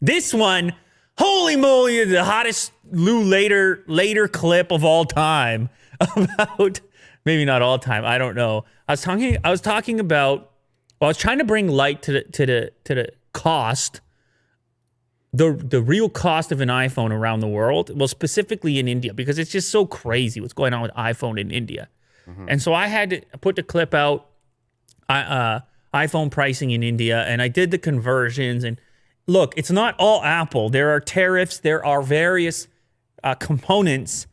This one, holy moly, the hottest Lou later clip of all time about, maybe not all time, I don't know. I was talking about, well, I was trying to bring light to the cost, the real cost of an iPhone around the world, well, specifically in India, because it's just so crazy what's going on with iPhone in India. And so I had to put the clip out, iPhone pricing in India, and I did the conversions. And look, it's not all Apple. There are tariffs. There are various components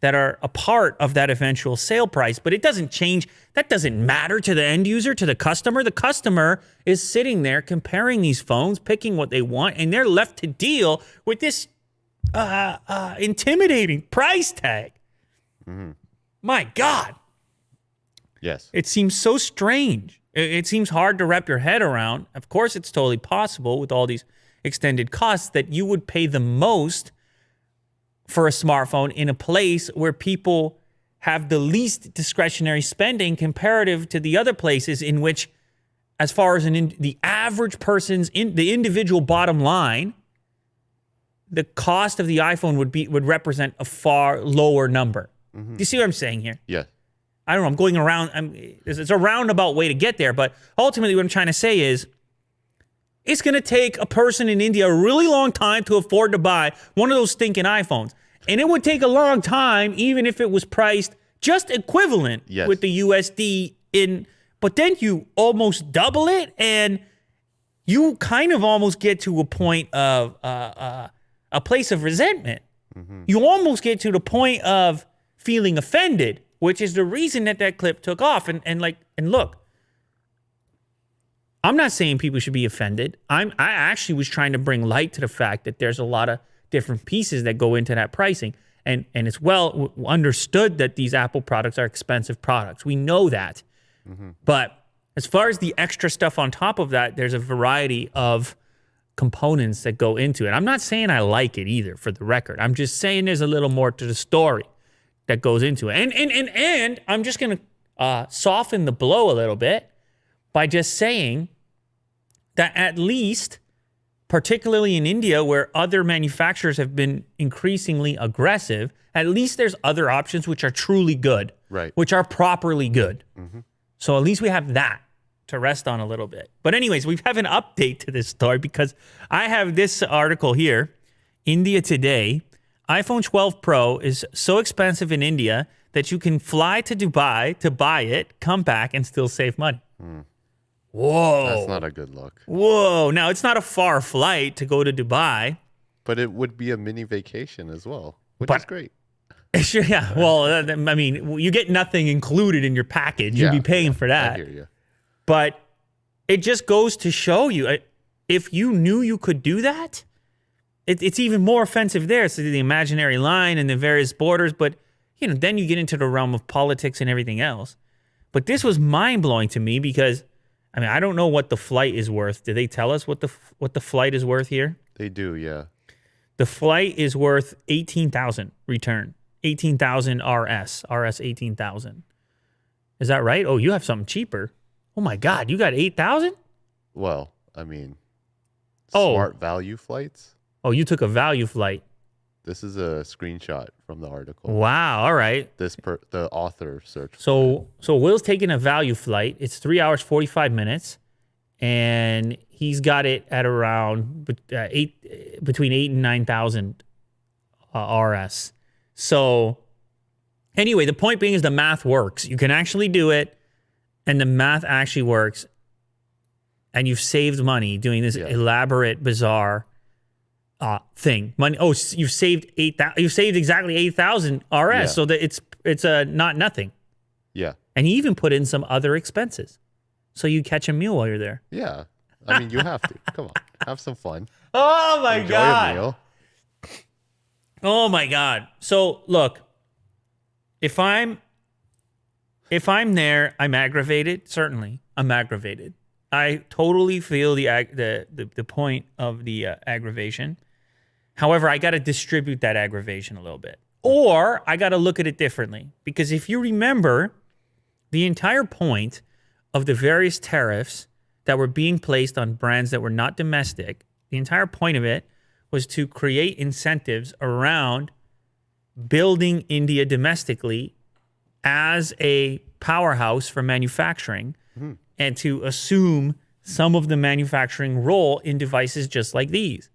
that are a part of that eventual sale price, but it doesn't change. That doesn't matter to the end user, to the customer. The customer is sitting there comparing these phones, picking what they want, and they're left to deal with this intimidating price tag. My God. Yes. It seems so strange. It seems hard to wrap your head around. Of course, it's totally possible with all these extended costs that you would pay the most for a smartphone in a place where people have the least discretionary spending comparative to the other places in which, as far as the average person's the individual bottom line, the cost of the iPhone would represent a far lower number. Do you see what I'm saying here? Yes. I don't know. I'm going around. It's a roundabout way to get there, but ultimately what I'm trying to say is it's going to take a person in India a really long time to afford to buy one of those stinking iPhones. And it would take a long time, even if it was priced just equivalent with the USD but then you almost double it, and you kind of almost get to a point of a place of resentment. You almost get to the point of feeling offended, which is the reason that clip took off. And look, I'm not saying people should be offended. I actually was trying to bring light to the fact that there's a lot of different pieces that go into that pricing. And it's well understood that these Apple products are expensive products. We know that. But as far as the extra stuff on top of that, there's a variety of components that go into it. I'm not saying I like it either, for the record. I'm just saying there's a little more to the story that goes into it. And I'm just going to soften the blow a little bit by just saying that at least, particularly in India, where other manufacturers have been increasingly aggressive, at least there's other options which are truly good, which are properly good. So at least we have that to rest on a little bit. But anyways, we have an update to this story because I have this article here, India Today. iPhone 12 Pro is so expensive in India that you can fly to Dubai to buy it, come back, and still save money. Whoa. That's not a good look. Whoa. Now, it's not a far flight to go to Dubai. But it would be a mini vacation as well, which is great. Sure, yeah. Well, I mean, you get nothing included in your package. You'd be paying for that. I hear you. But it just goes to show you, if you knew you could do that, it's even more offensive there. So the imaginary line and the various borders, but then you get into the realm of politics and everything else. But this was mind-blowing to me because, I mean, I don't know what the flight is worth. Did they tell us what the flight is worth here? They do, yeah. The flight is worth $18,000 return. 18,000 RS 18,000. Is that right? Oh, you have something cheaper. Oh my God, you got 8,000? Well, I mean, smart value flights. Oh, you took a value flight. This is a screenshot from the article. Wow, all right. The author searched. So Will's taking a value flight. It's 3 hours 45 minutes, and he's got it at around between 8 and 9,000 RS. So anyway, the point being is the math works. You can actually do it, and the math actually works, and you've saved money doing this elaborate, bizarre thing. Money. Oh, you've saved 8,000. You've saved exactly 8,000 RS, so that it's not nothing. Yeah. And you even put in some other expenses, so you catch a meal while you're there. Yeah. I mean, you have to. Come on, have some fun. Oh my God. Enjoy a meal. Oh my God. So look, if I'm there, I'm aggravated. Certainly, I'm aggravated. I totally feel the point of the aggravation. However, I got to distribute that aggravation a little bit, or I got to look at it differently. Because if you remember, the entire point of the various tariffs that were being placed on brands that were not domestic, the entire point of it was to create incentives around building India domestically as a powerhouse for manufacturing and to assume some of the manufacturing role in devices just like these.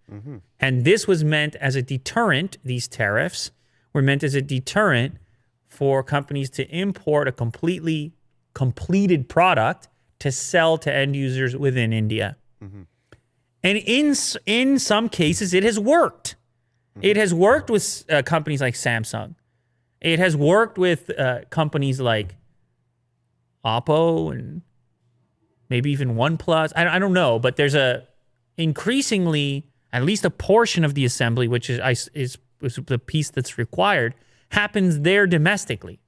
And this was meant as a deterrent. These tariffs were meant as a deterrent for companies to import a completely completed product to sell to end users within India. And in some cases, it has worked. It has worked with companies like Samsung. It has worked with companies like Oppo and maybe even OnePlus. I don't know, but there's increasingly, at least a portion of the assembly, which is the piece that's required, happens there domestically.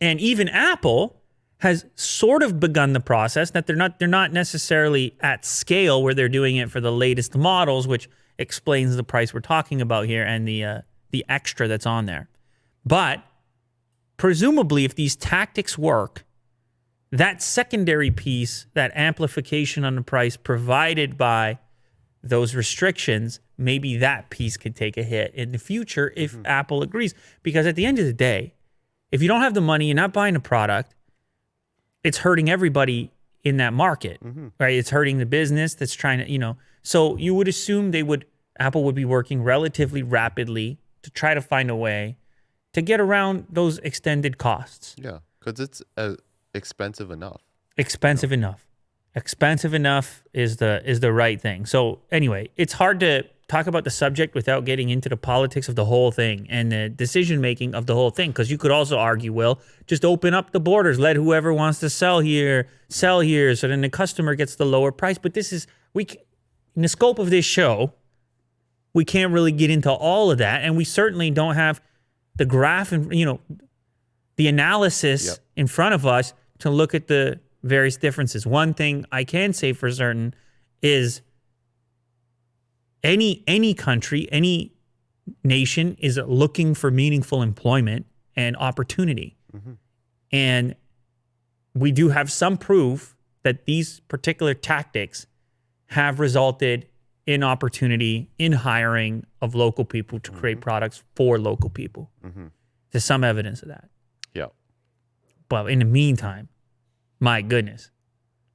And even Apple has sort of begun the process that they're not necessarily at scale where they're doing it for the latest models, which explains the price we're talking about here and the extra that's on there. But presumably, if these tactics work, that secondary piece, that amplification on the price provided by those restrictions, maybe that piece could take a hit in the future if Apple agrees. Because at the end of the day, if you don't have the money, you're not buying a product, it's hurting everybody in that market, right? It's hurting the business that's trying to, So you would assume Apple would be working relatively rapidly to try to find a way to get around those extended costs. Yeah, because it's expensive enough. Expensive enough. Expensive enough is the right thing. So anyway, it's hard to talk about the subject without getting into the politics of the whole thing and the decision making of the whole thing. Because you could also argue, Will, just open up the borders, let whoever wants to sell here, so then the customer gets the lower price. But in the scope of this show, we can't really get into all of that, and we certainly don't have the graph and the analysis in front of us to look at the various differences. One thing I can say for certain is any country, any nation is looking for meaningful employment and opportunity. And we do have some proof that these particular tactics have resulted in opportunity, in hiring of local people to create products for local people. There's some evidence of that. Yeah. But in the meantime, my goodness,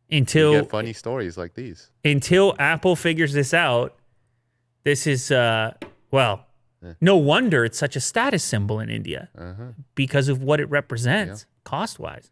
You get funny stories like these. Until Apple figures this out, this is, no wonder it's such a status symbol in India because of what it represents cost-wise.